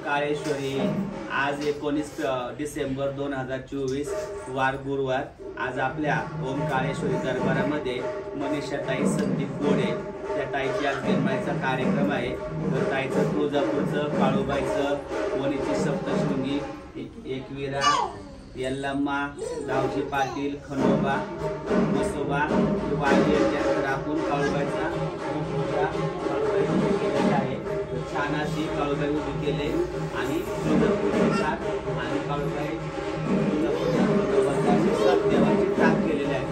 काळेश्वरी आज 19 डिसेंबर 2024 वार गुरुवार। आज आपल्या ओम काळेश्वरी दरबारामध्ये मनीषाताई संदीप गोडे त्या ताईची आज जन्माचा कार्यक्रम आहे। तर ताईचं तुळजापूरचं काळूबाईचं वणीची सप्तशृंगी एकविरा यल्लम्मा गावची पाटील खंडोबा मसोबा वाडी त्यानंतर आपण काळूबाईचा आहे छान अशी काळूबाई उभी केले आणि आणि काळूबाई सात देवाची टाक केलेली आहे।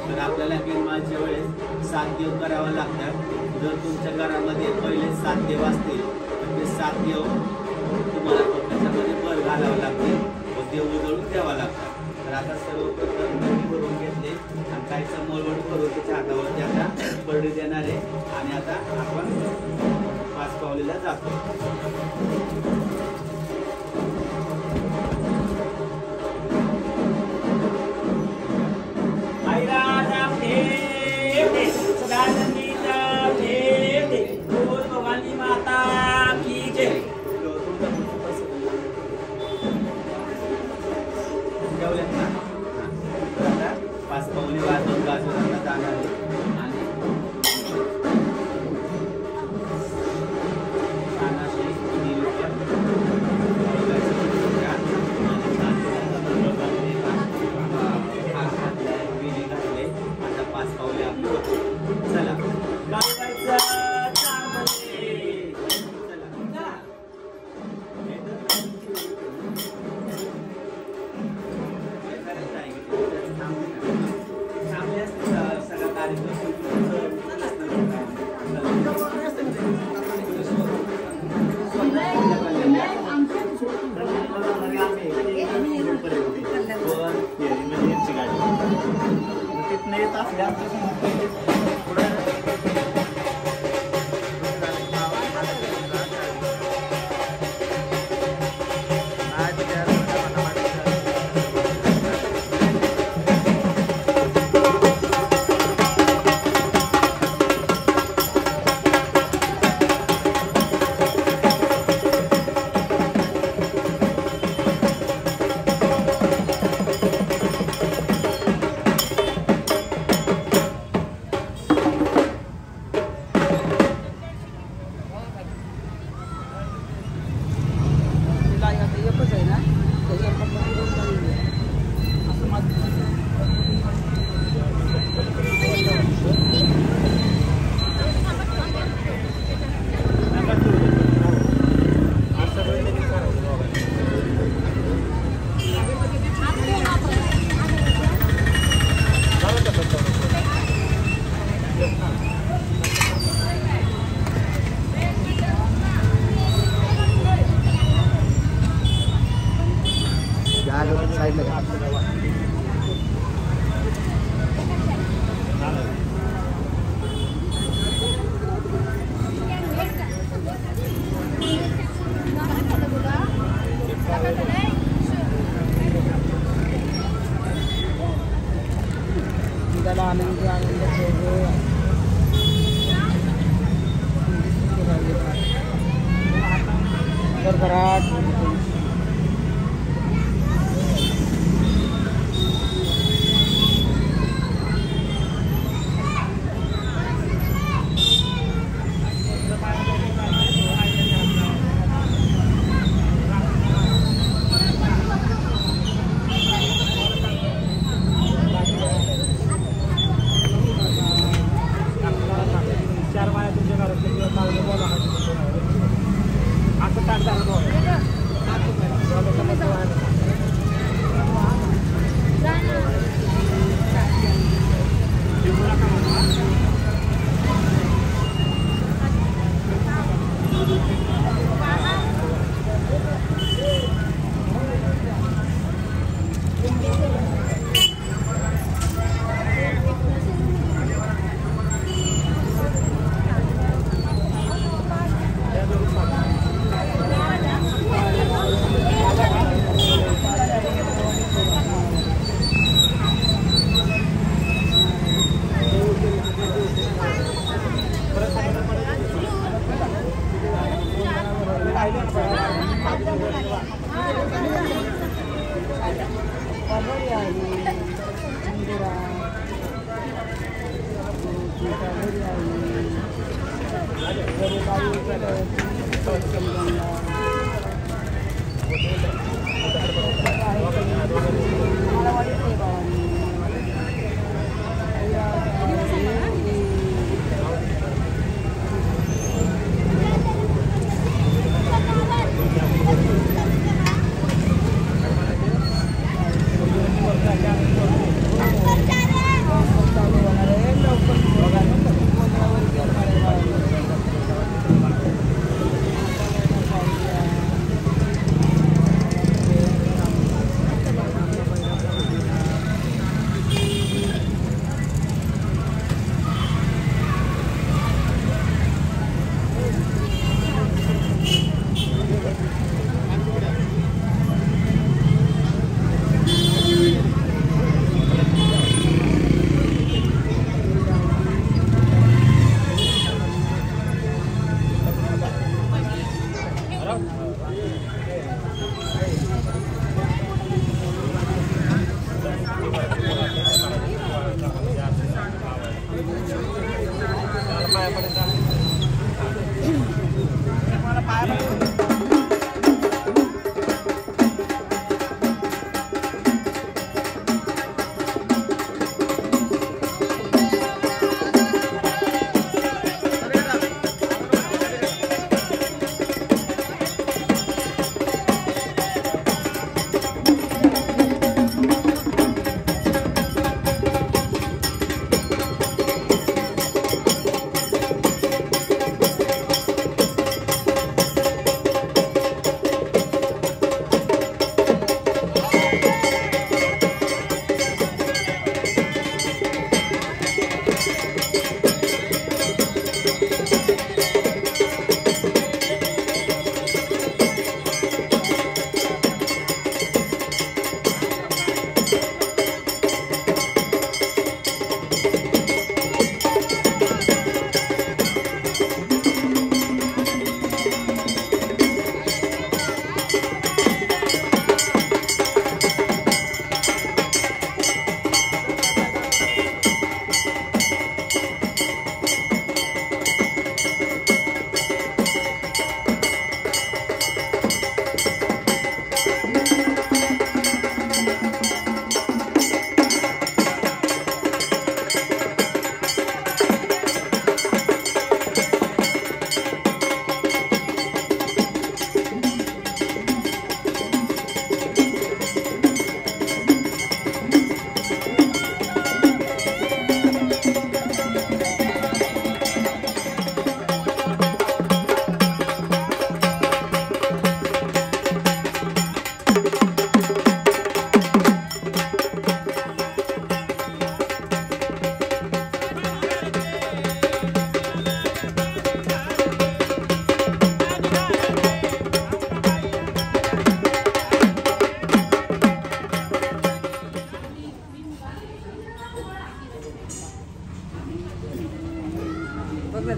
तर आपल्याला गिरमाळच्या वेळेस 7 देव करावा लागतात। जर तुमच्या घरामध्ये पहिले 7 देव असतील तर ते 7 देव तुम्हाला त्याच्यामध्ये बर घालावं लागते व देव उजळून द्यावा लागतात। तर आता सर्वप्रथम नदी भरून घेतले आणि काहीचं मळवट करून त्याच्या हातावरती आता परडी देणार आहे आणि आता आपण 5 पावलीला जातो। भवानी माता की जय। जेवल्यात ना? आता 5 पावली वाजवून गाजवून जाणार आहे आणि आता 5 पावले आपण चला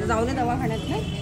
जाऊन दवाखान्यात नाही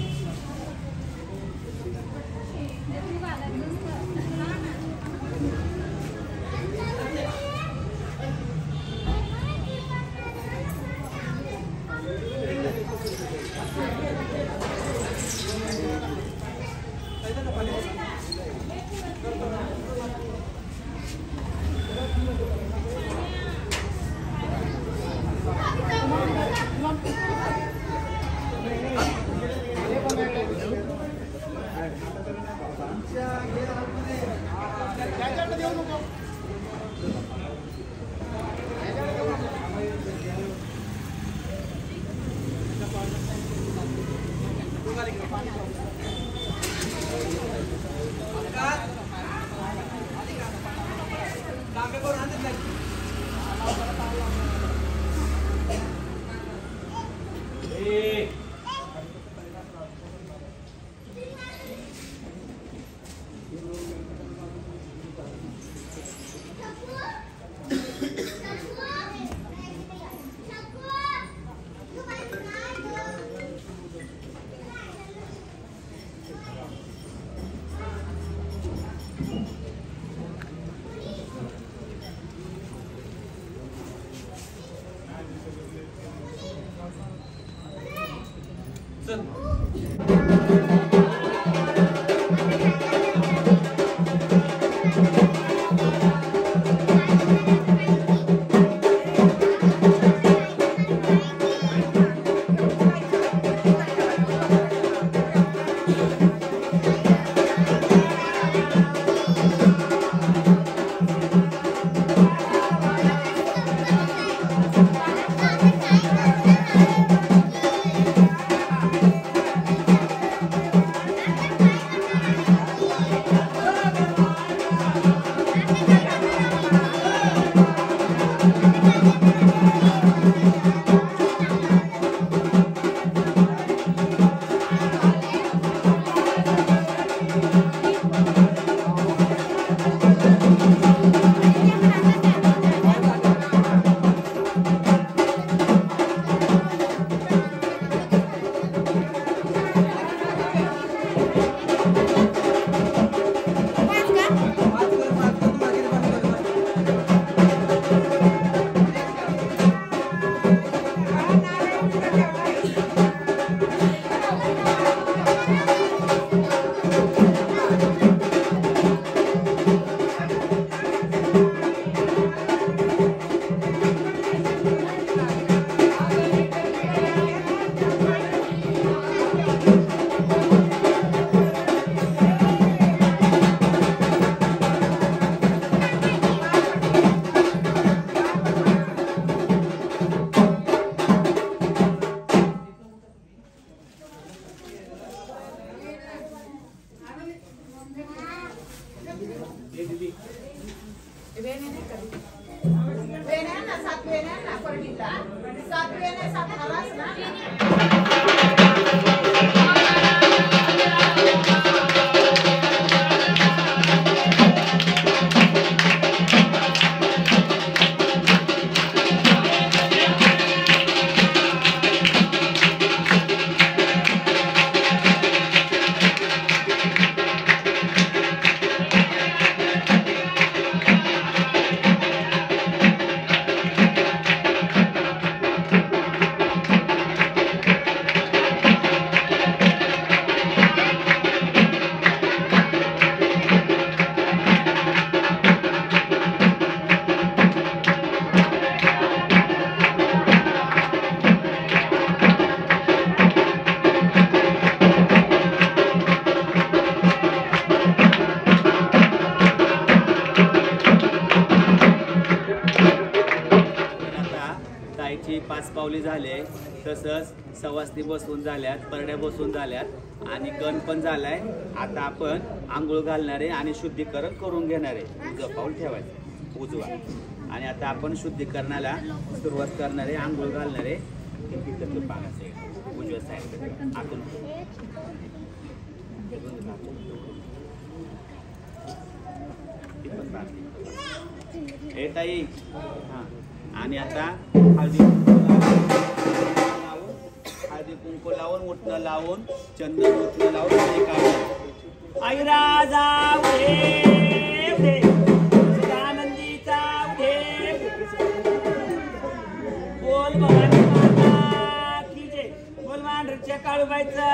5 पावली झाले, तसंच सवासनी बसून झाल्यात, परड्या बसून झाल्यात आणि गण पण झालाय. आता आपण आंघोळ घालणारे आणि शुद्धीकरण करून घेणारे. उजवा पाऊल ठेवायचं उजवा. आणि आता आपण शुद्धीकरणाला सुरुवात करणारे, आंघोळ घालणारे. उजव्या साईड आतून ए ताई. हां. आणि आता हळदी कुंकू लावून उठणं लावून चंदन उठणं लावून ऐरा जाऊ दे आनंदीचा उठे बोल भवानी माता की जय. बोल मांढरच्या काळूबाईचा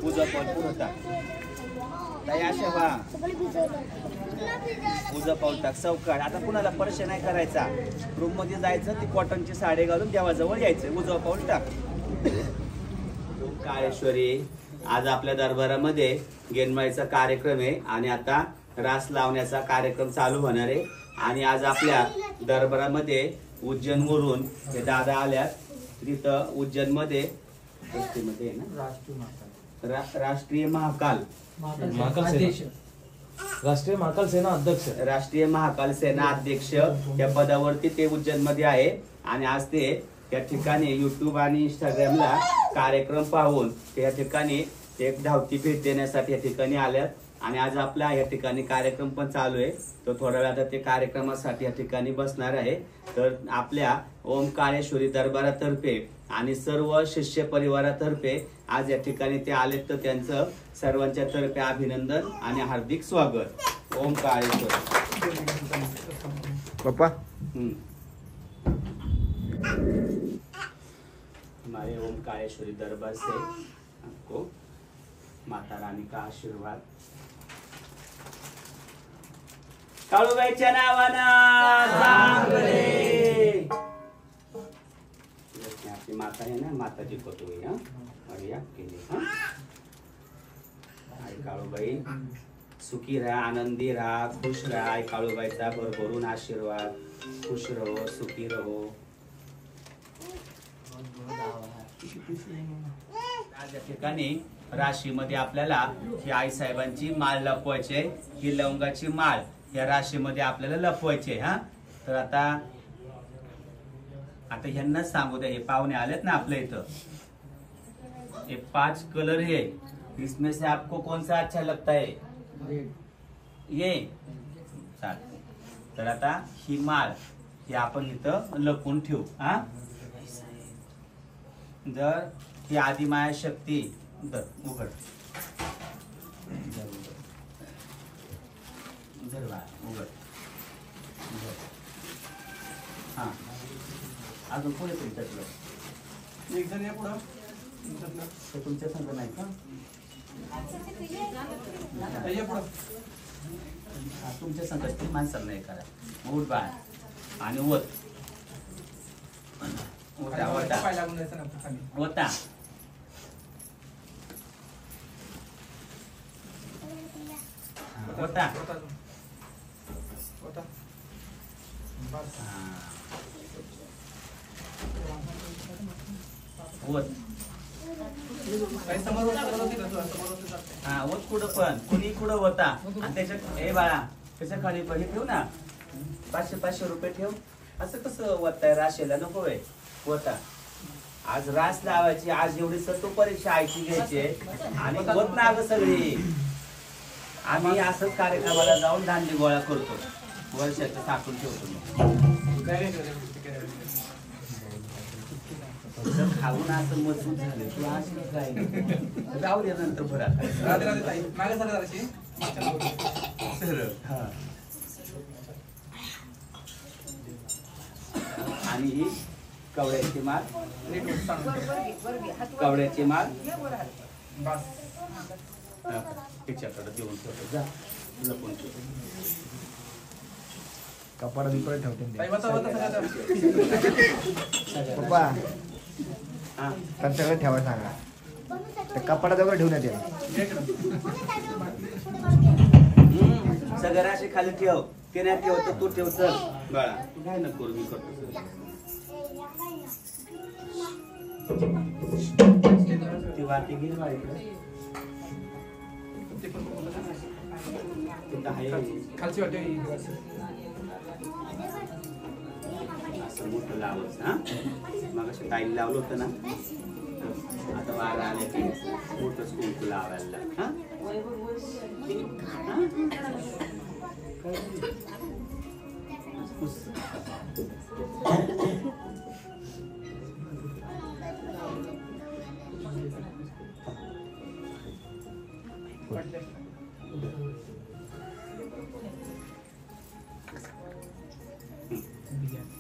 उजवा पाऊल पुढं टाक. ताई अशा वा उजवा पाऊल टाक चौकाट. आता कुणाला स्पर्श नाही करायचा. रूम मध्ये जायचं, ती कॉटनची साडी घालून देवाजवळ यायचं. उजवा पाऊल टाक. काळेश्वरी आज आपल्या दरबारामध्ये गेनमाईचा कार्यक्रम आहे आणि आता रास लावण्याचा कार्यक्रम चालू होणार आहे. आणि आज आपल्या दरबारामध्ये उज्जैनवरून हे दादा आल्यात. तिथं उज्जैनमध्ये राष्ट्रीय महाकाल सेना अध्यक्ष या पदावरती ते उज्जैन मध्ये आहे. आणि आज ते या ठिकाणी युट्यूब आणि इंस्टाग्रामला कार्यक्रम पाहून त्या ठिकाणी एक धावती भेट देण्यासाठी या ठिकाणी आल्यात. आणि आज आपल्या या ठिकाणी कार्यक्रम पण चालू आहे. तो थोड्या वेळात ते कार्यक्रमासाठी या ठिकाणी बसणार आहे. तर आपल्या ओम काळेश्वरी दरबारातर्फे आणि सर्व शिष्य परिवारातर्फे आज या ठिकाणी ते आले. तर त्यांचं सर्वांच्या तर्फे अभिनंदन आणि हार्दिक स्वागत. ओम काळेश्वरी पप्पा हमारे ओम काळेश्वरी दरबार से आपको माता रानी का आशीर्वाद. काळूबाईच्या नावानं चांगले. आपली माता आहे ना, माताजी कोतोई या केली. आई काळूबाई सुखी राहा, आनंदी राहा, खुश राहा. आई काळूबाईचा भरभरून आशीर्वाद. खुश रहो, सुखी रहो. आज या ठिकाणी राशीमध्ये आपल्याला ही आई साहेबांची माळ लपवायची. ही लवंगाची माळ या राशीमध्ये आपल्याला लपवायची. तर आता ह्यांनाच सांगू द्या. हे पाहुणे आलेत ना आपल्या इथं. ये 5 कलर है, इसमें से आपको कौन सा अच्छा लगता है? ये चालतं. तर आता ही माळ ही आपण इथं लपवून ठेवू. जर ही आदिमाया शक्ती उघड उघड. हा अजून पुढे तुमच्याकडं एक जण या पुढं. तुमच्या संघ नाही का? तुमच्या संघ माणसाला नाही करा. उठ बाळ आणि वत होता होता. होता वत कुठं पण कुणी कुठं होता. आणि त्याच्या हे बाळा त्याच्या खाली हे ठेव ना. 500 रुपये ठेव. असं कसं वताय? राशीला नको आहे होता. आज रास लावायची. आज एवढी सत्व परीक्षा ऐकी घ्यायची आणि होत ना अगं सगळी. आम्ही असंच कार्यक्रमाला जाऊन धान्य गोळा करतो. वर्षाचं साठून ठेवतो. खाऊन असं मजबूत झालं तू असं काय जाऊ दे नंतर भरा. आणि ही कवड्याची माळ. कवड्याची माळ तिच्याकडे देऊन ठेवतो. जा लपून ठेव. कपाडा बिपाडा ठेवते पप्पा. त्यांच्याकडे ठेवा सांगा. त्या कपाडा जवळ ठेवून येते. सगळ्या असे खाली ठेव. ते नाही ठेवतो तू ठेव. चल बाळा तू काय नको मी करतो. ती वाटी घेईल बाळा इकडे. खालची वाटी असं मोठं लावायचं. मग असं टाईम लावलं होतं ना. आता वारा आले की मोठंच कुंकू लावायला.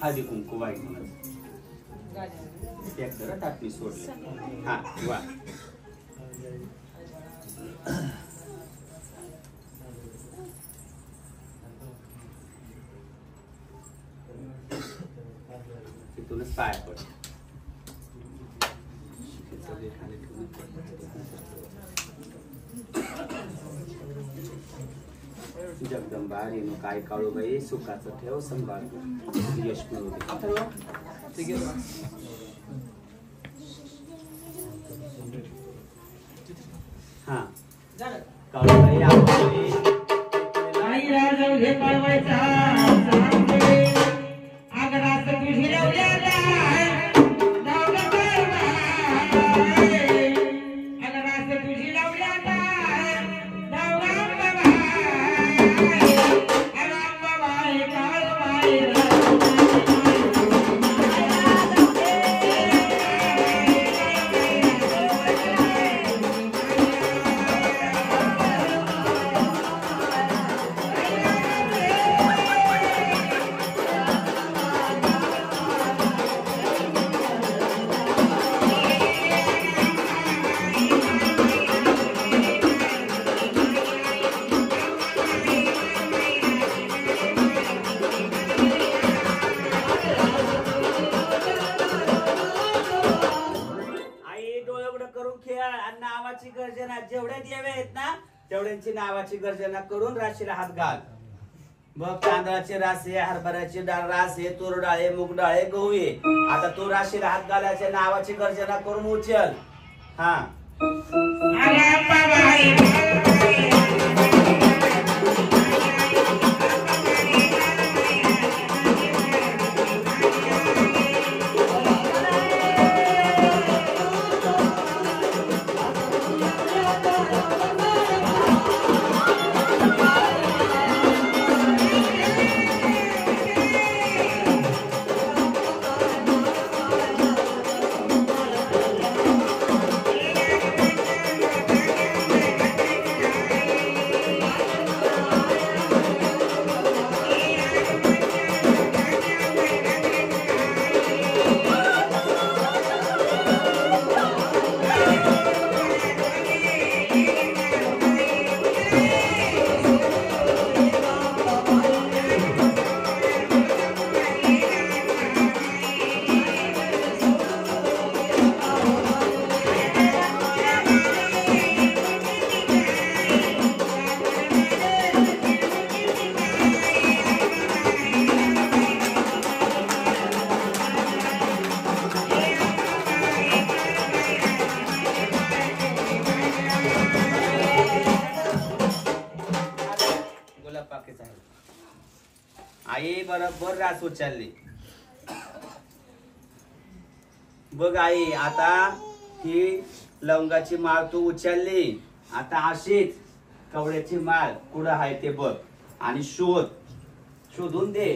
आधी कुंकू वाईट म्हणायचं. एक जरा टाकली सोडली. हा वा. तिथूनच पाय पड. जगदंबा रेणू काय काळूबाई सुखाचं ठेव संभाळ यश मिळू दे. हा काळूबाई आई राजा घे पाळवायचा सांगे आगरात तुझी लावल्याला दावला बाई आगरात तुझी लावल्याला दावला बाई आराम बाई काळबाई गर्जना जेवढ्या देवे आहेत ना तेवढ्यांची नावाची गर्जना करून राशीला हात घाल. बघ तांदळाचे रासे, हरभऱ्याचे रासे, तूर डाळे, मूग डाळे, गहू आहे. आता तू राशीला हात घालायच्या नावाची गर्जना करून उचल. हा आई बरोबर रास उचलली. बघ आई आता ही लवंगाची माळ तू उचलली. आता अशीच कवड्याची माळ कुठं आहे ते बघ आणि शोधून दे.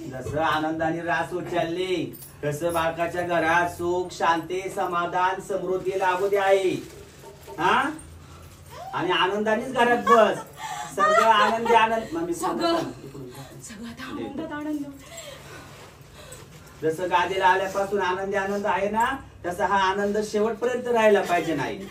जसं आनंदाने रास उचलली तसं बाळकाच्या घरात सुख शांती समाधान समृद्धी लागू दे आई. हा आणि आनंदानेच घरात बस. सगळं आनंदी आनंद जसं गादीला आल्यापासून आनंदी आनंद आहे ना तसा हा आनंद शेवटपर्यंत राहायला पाहिजे नाही.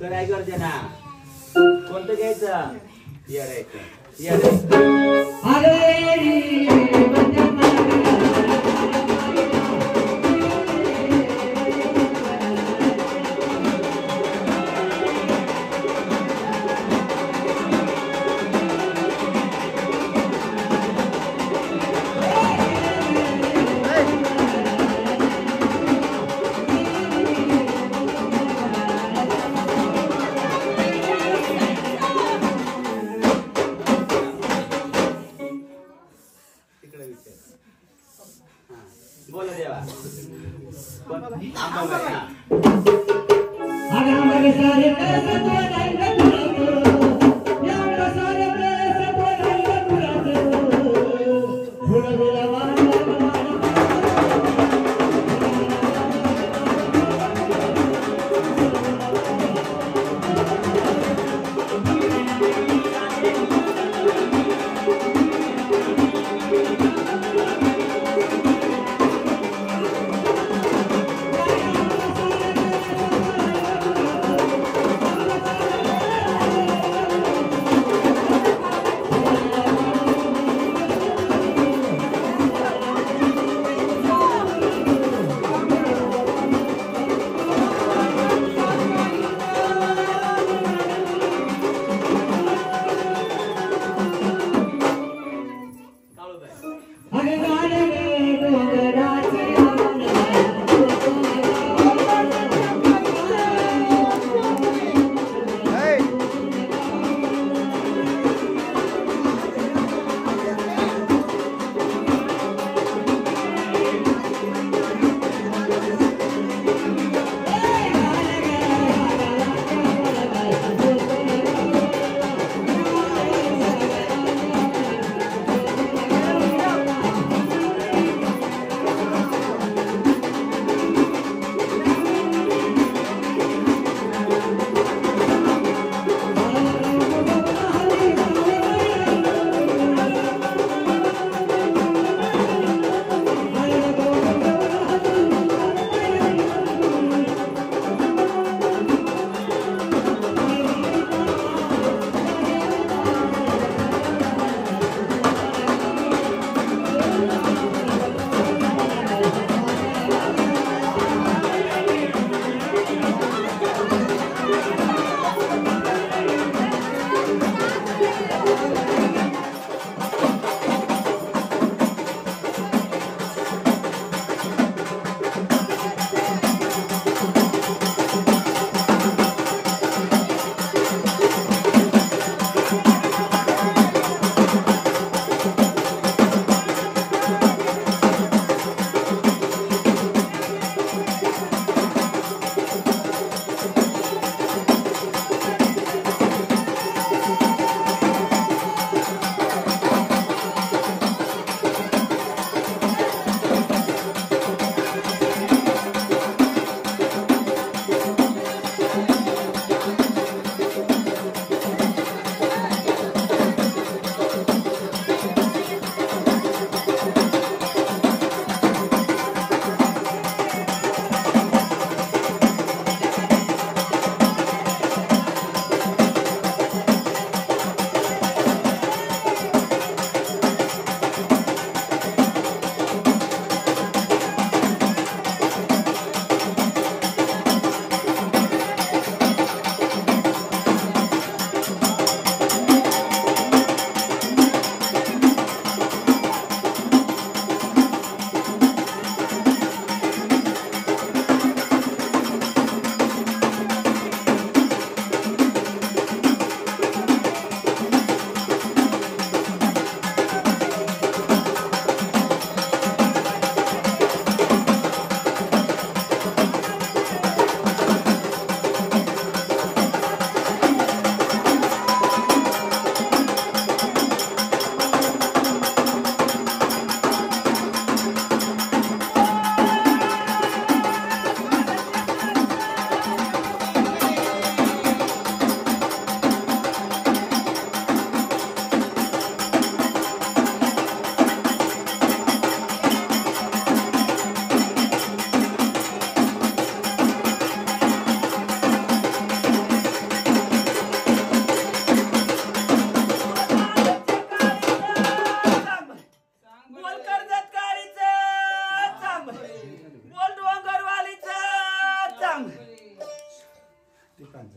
कराय गर्जना कोणतं घ्यायचं येडायचं बोला देवा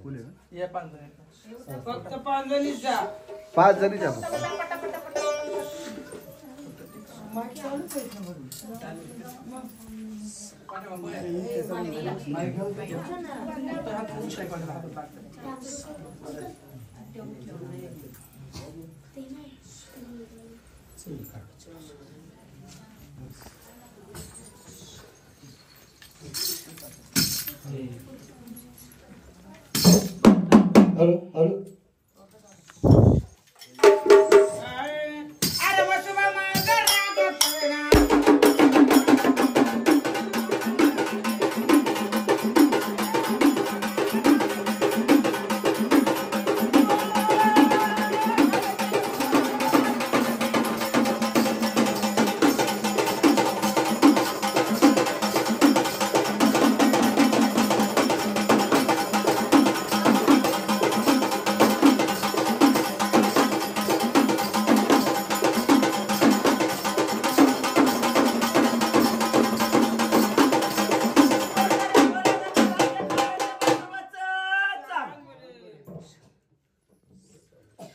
फुले ना? या 5 जणी फक्त 5 जणीच जा 5 जणी जा फक्त. हॅलो हॅलो अरे वसुबा मागर रागतना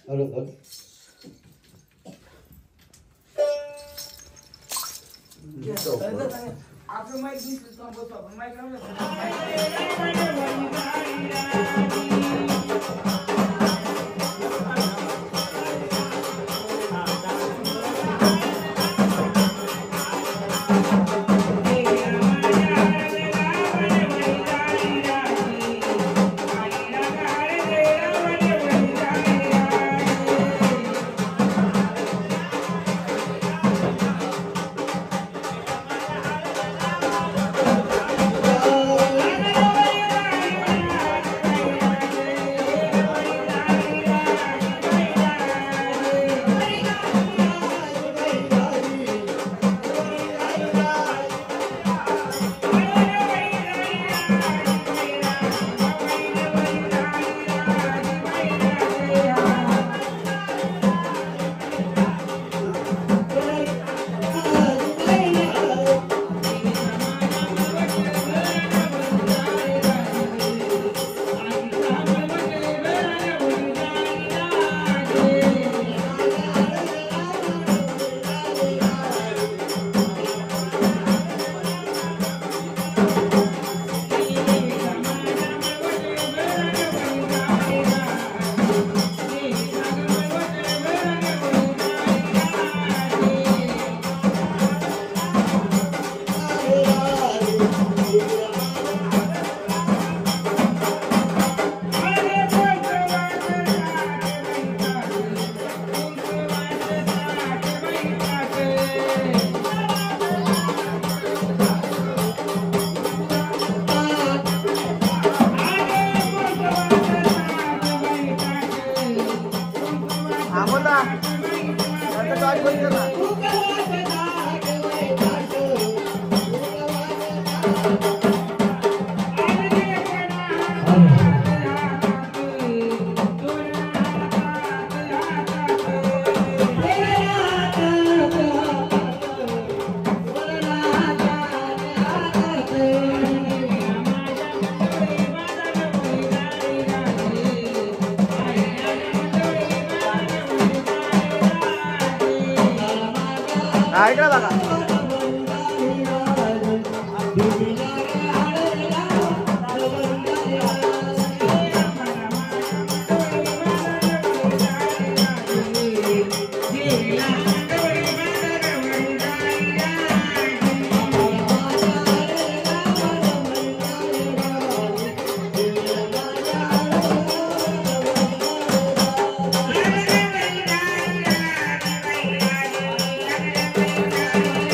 हॅलो हॅलो आपलं माईक दिसलं संपतो आपण माईक लावलं ऐकला बघा Thank you.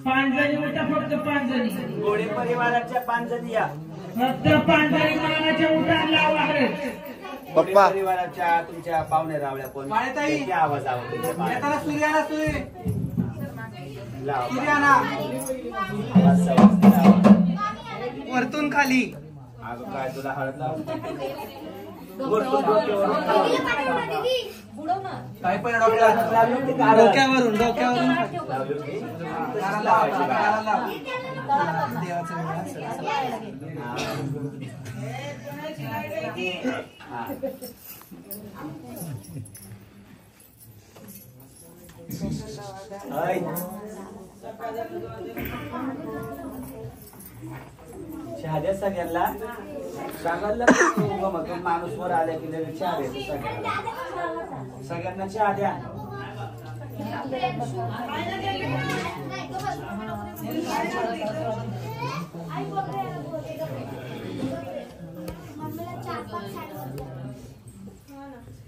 पांजणी उठा फक्त पांजणी घोडे परिवाराच्या 5 जणी या. फक्त पांजणी मानाच्या उठा लावा घोडे पप्पा. परिवाराच्या तुमच्या पाहुणे रावल्या कोण माळेताई. किती आवाज आवडतो येताना सूर्याला सूर्य लावा. सूर्याना आवाज सवाज लावा. वरतून खाली अगं काय तुला हळद लावून वरतून डोक्यावरून लावली. काय पण डोक्याला लावली होती का हळद? डोक्यावरून डोक्यावरून लावली होती? हाताला लाव, हाताला लाव. देवाचं वेळ असेल. हा. ऐ. चहा द्या सगळ्यांना सांगायला मग माणूस वर आल्या की लगेच चहा द्यायचं सगळ्यांना. सगळ्यांना चहा द्या.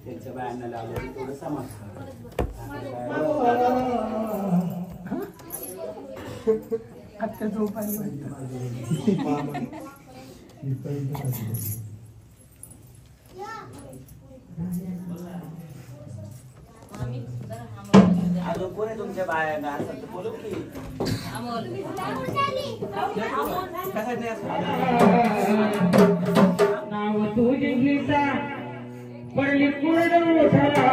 त्यांच्या बायांना लावलं थोडं समज. आत्ता झोपायला अजून कोणी तुमच्या बायांना असं तर बोलू की नाव तुझी गीता पडली कुरड उठला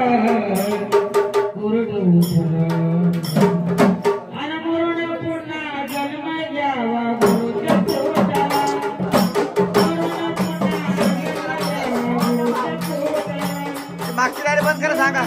आणि मुरुड पुन्हा जन्म घ्यावा गुरुच्या पोटाला. मागची गाडी बंद करा सांगा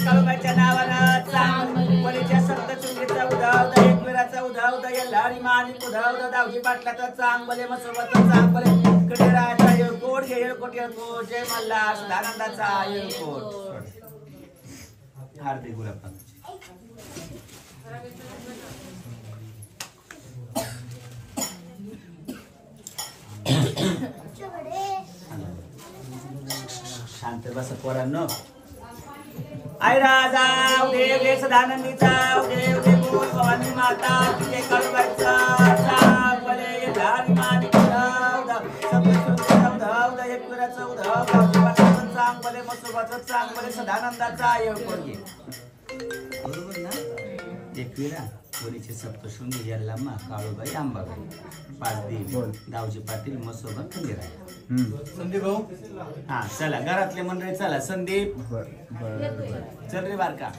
काळूबाईच्या नावानं चांग बलीच्या सप्त चुंगीचा उधावदा एकविराचा उधावदा यल्हारी मानिक उधावदा दावजी पाटलाचा चांग बले मसोबाचा चांग बले कडेराचा येळकोट येळकोट येळकोट जय मल्हार सदानंदाचा येळकोट हार्दिक गुलाब शांत बस पोरांनो आई राजा देव देव सदानंदीचा देव देव भवानी माता तुझे काळूबाईचा चांग बले धारी मानिक उधावदा सप्तशृंगीचा उधावदा एकविराचा उधावदा पाटलाचा चांग बले मसोबाचा चांग बले सदानंदाचा येळकोट घे बरोबर ना एकविरा वरीचे सप्तशृंगी यल्लामा काळूबाई अंबाबाई पाचदेवी दावजी पाटील मसोबा खंडेराय संदीप भाऊ हा चला घरातले मंडळी चला संदीप चल रे बारका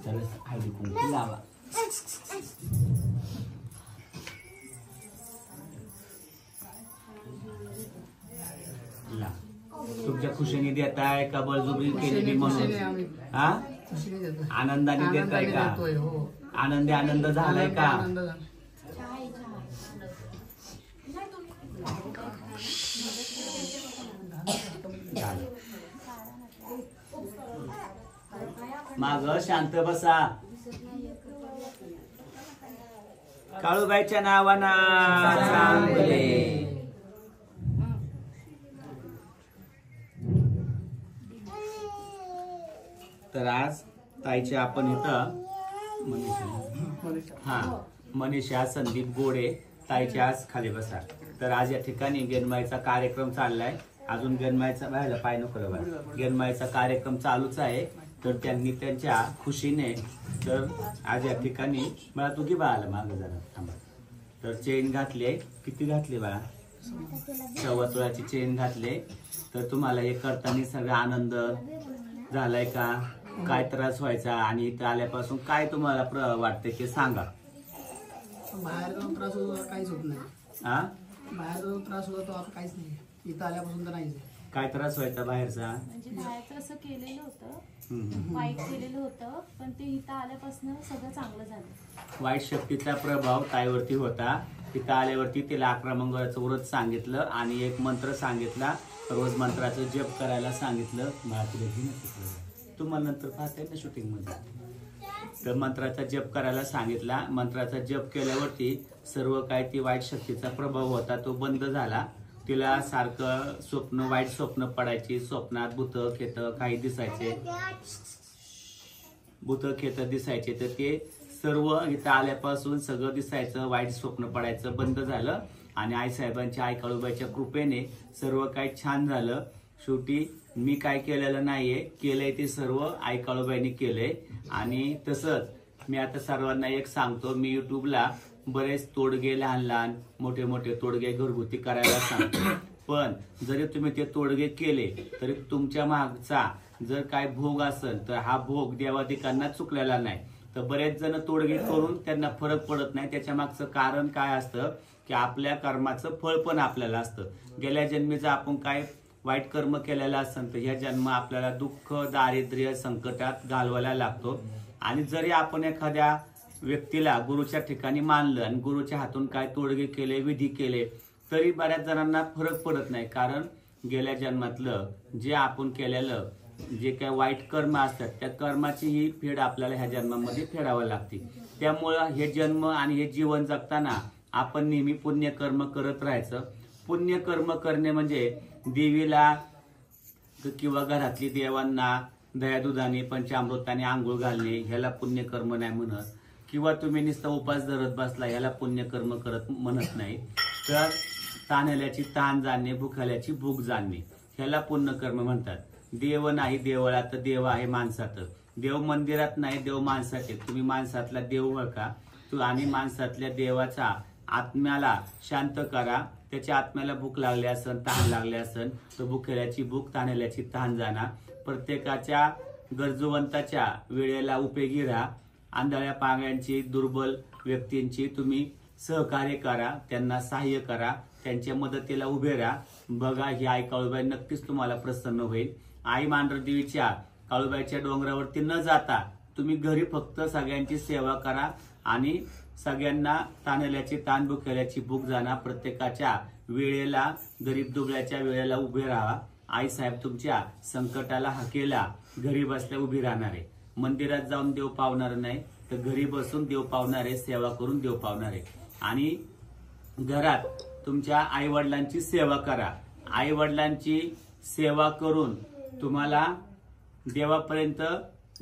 चल हळदी कुंकू लावा ला तुमच्या खुशीने देताय का बळजुबरी केलेली म्हणून हा आनंदाने देताय का आनंदी आनंद झालाय का माग शांत बसा काळूबाईच्या नावानं चांगले तर आज ताईच्या आपण इथं मनीषा संदीप गोडे ताईच्या आज खाली बसा तर आज या ठिकाणी गेनमाईचा कार्यक्रम चाललाय अजून गेनमाईचा बाहेर पाय नको गेनमाईचा कार्यक्रम चालूच आहे तर त्यांनी त्यांच्या खुशीने तर आज या ठिकाणी मला तू की बाळाला मागं जरा थांबा तर चेन घातले किती घातले बाळा 1.25 तोळ्याची चेन घातले तर तुम्हाला हे करताना सगळा आनंद झालाय का काय त्रास व्हायचा आणि इथं आल्यापासून काय तुम्हाला वाटतंय ते सांगा बाहेर जाऊन त्रास होतो काहीच होत नाही हा बाहेर जाऊन त्रास होतो आता काहीच नाही इथं आल्यापासून तर नाहीच काय त्रास व्हायचा बाहेरचा म्हणजे बाहेरचं असं केलेलं होतं वाईट केलेलं होतं पण ते इथं आल्यापासून सगळं चांगलं झालं वाईट शक्तीचा प्रभाव ताईवरती होता तिथं आल्यावरती तिला 11 मंगळाचं व्रत सांगितलं आणि एक मंत्र सांगितला रोज मंत्राचं जप करायला सांगितलं तुम्हाला नंतर पाहताय ना शूटिंग मध्ये तर मंत्राचा जप करायला सांगितला मंत्राचा जप केल्यावरती सर्व काय ती वाईट शक्तीचा प्रभाव होता तो बंद झाला तिला सारखं स्वप्न वाईट स्वप्न पडायची स्वप्नात भूत खेत काही दिसायचे भूत खेत दिसायचे तर ते सर्व इथं आल्यापासून सगळं दिसायचं वाईट स्वप्न पडायचं बंद झालं आणि आईसाहेबांच्या आई काळूबाईच्या कृपेने सर्व काही छान झालं शेवटी मी काय केलेलं नाहीये केलंय ते सर्व आई काळूबाईंनी केलंय आणि तसंच मी आता सर्वांना एक सांगतो मी युट्यूबला बरेच तोडगे लहान लहान मोठे मोठे तोडगे घरगुती करायला सांगतो पण जरी तुम्ही ते तोडगे केले तरी तुमच्या मागचा जर काय भोग असेल तर हा भोग देवाधिकांना चुकलेला नाही तर बरेच जण तोडगे करून त्यांना फरक पडत नाही त्याच्या मागचं कारण काय असतं की आपल्या कर्माचं फळ पण आपल्याला असतं गेल्या जन्मीचं आपण काय वाईट कर्म केलेलं असेल तर ह्या जन्म आपल्याला दुःख दारिद्र्य संकटात घालवायला लागतो आणि जरी आपण एखाद्या व्यक्तीला गुरुच्या ठिकाणी मानलं आणि गुरुच्या हातून काय तोडगे केले विधी केले तरी बऱ्याच जणांना फरक पडत नाही कारण गेल्या जन्मातलं जे आपण केलेलं जे काय वाईट कर्म असतात त्या कर्माची ही फेड आपल्याला ह्या जन्मामध्ये फेडावं लागते त्यामुळं हे जन्म आणि हे जीवन जगताना आपण नेहमी पुण्यकर्म करत राहायचं पुण्यकर्म करणे म्हणजे देवीला किंवा घरातली देवांना दयादुधाने पंचामृताने आंघोळ घालणे ह्याला पुण्यकर्म नाही म्हणत किंवा तुम्ही नुसता उपास धरत बसला ह्याला पुण्यकर्म करत म्हणत नाही तर ताणल्याची ताण जाणणे भुखाल्याची भूक जाणणे ह्याला पुण्यकर्म म्हणतात देव नाही देवळात देव आहे माणसात देव मंदिरात नाही देव माणसात तुम्ही माणसातला देव ओळखा तू आणि माणसातल्या देवाचा आत्म्याला शांत करा त्याच्या आत्म्याला भूक लागली असन तहान लागली असन तर भुकेल्याची भूक ताणल्याची तहान जाणार प्रत्येकाच्या गरजूवंताच्या वेळेला उपयोगी राहा आंधळ्या पांगळ्यांची दुर्बल व्यक्तींची तुम्ही सहकार्य करा त्यांना सहाय्य करा त्यांच्या मदतीला उभे राहा बघा ही आई काळूबाई नक्कीच तुम्हाला प्रसन्न होईल आई मांढरदेवीच्या काळूबाईच्या डोंगरावरती न जाता तुम्ही घरी फक्त सगळ्यांची सेवा करा आणि सगळ्यांना ताणल्याची ताण भुकेल्याची भूक जाणार, प्रत्येकाच्या वेळेला गरीब दुबळ्याच्या वेळेला उभे राहा. आई साहेब तुमच्या संकटाला हाकेला घरी बसल्या उभी राहणार आहे. मंदिरात जाऊन देव पावणार नाही तर घरी बसून देव पावणार आहे, सेवा करून देव पावणार आहे. आणि घरात तुमच्या आई वडिलांची सेवा करा. आई वडिलांची सेवा करून तुम्हाला देवापर्यंत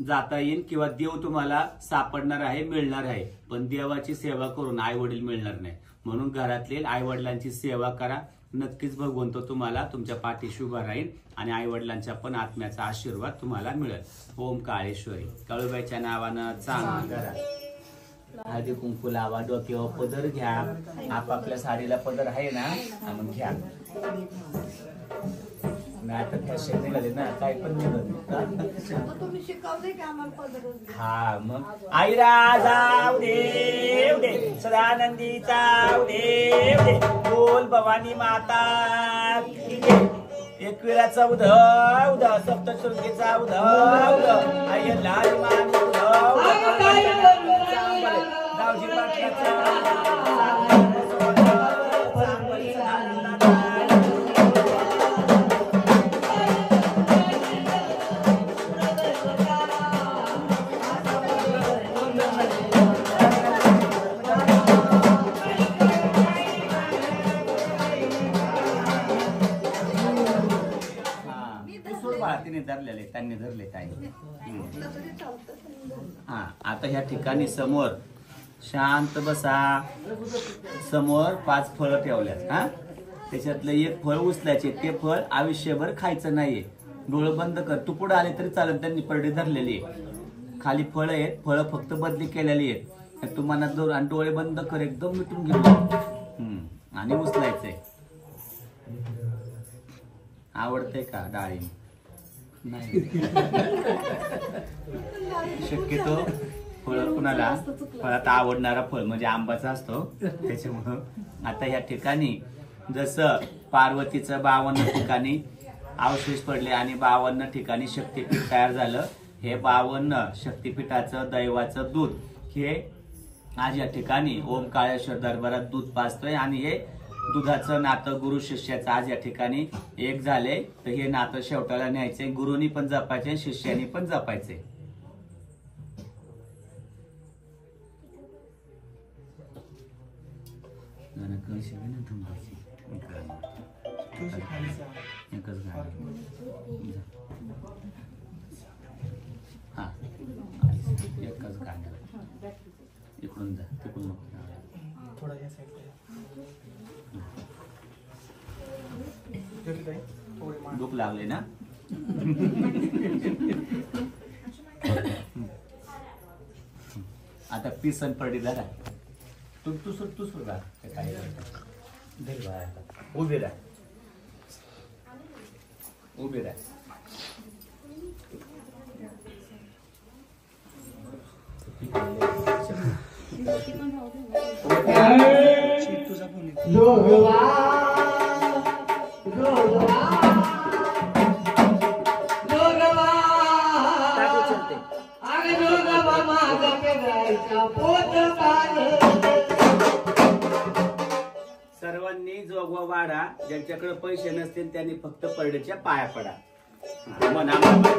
जाता येईल किंवा देव तुम्हाला सापडणार आहे, मिळणार आहे. पण देवाची सेवा करून आई वडील मिळणार नाही. म्हणून घरातले आई वडिलांची सेवा करा. नक्कीच भगवंत तुम्हाला तुमच्या पाठीशी उभा राहील आणि आई वडिलांच्या पण आत्म्याचा आशीर्वाद तुम्हाला मिळेल. ओम काळेश्वरी. काळूबाईच्या नावानं चांगलं करा. हळदी कुंकू लावा, डोक्यावर पदर घ्या. आपापल्या साडीला पदर आहे ना, मग घ्या. नाही तर फॅशन निघाले ना, काय पण हा. मग आईरा जाऊ दे सदानंदी जाऊ दे बोल भवानी माता. एकविराचा उध सप्तशृंगीचा उध आई लाल मान गावजी पाटलाचा धरलेले त्यांनी धरले काय. हा. आता ह्या ठिकाणी समोर शांत बसा. समोर 5 फळं ठेवल्यात. हा. त्याच्यातलं एक फळ उचलायचे. ते फळ आयुष्यभर खायचं नाहीये. डोळं बंद कर. तू पुढे आले तरी चालत. त्यांनी परडी धरलेली आहे. खाली फळं आहेत. फळं फक्त बदली केलेली आहेत. तू मनात जोर आणि डोळे बंद कर. एकदम मिटून घेऊ आणि उचलायचंय. आवडते का डाळिंब? नाही. शक्यतो फळ कुणाला फळात आवडणारा फळ म्हणजे आंबाचा असतो. त्याच्यामुळं आता या ठिकाणी जसं पार्वतीचं 52 ठिकाणी अवशेष पडले आणि 52 ठिकाणी शक्तीपीठ तयार झालं. हे 52 शक्तीपीठाचं दैवाचं दूध हे आज या ठिकाणी ओम काळेश्वर दरबारात दूध पाजतोय आणि हे दुधाचं नातं गुरु शिष्याचं आज या ठिकाणी एक झाले. तर हे नातं शेवटाला न्यायचंय. गुरुनी पण जपायचे, शिष्यानी पण जपायचे. हा. एकच गाणं. इकडून जा, तिकडून थोडा या साईडला. भूक लागली ना. आता पिसन पडली जरा. तू सुद्धा काय उभे राहा. उभे राहा. तुझा फोन सर्वांनी जोगवा वाढा. ज्यांच्याकडे पैसे नसतील त्यांनी फक्त परडेच्या पाया पडा. मनामध्ये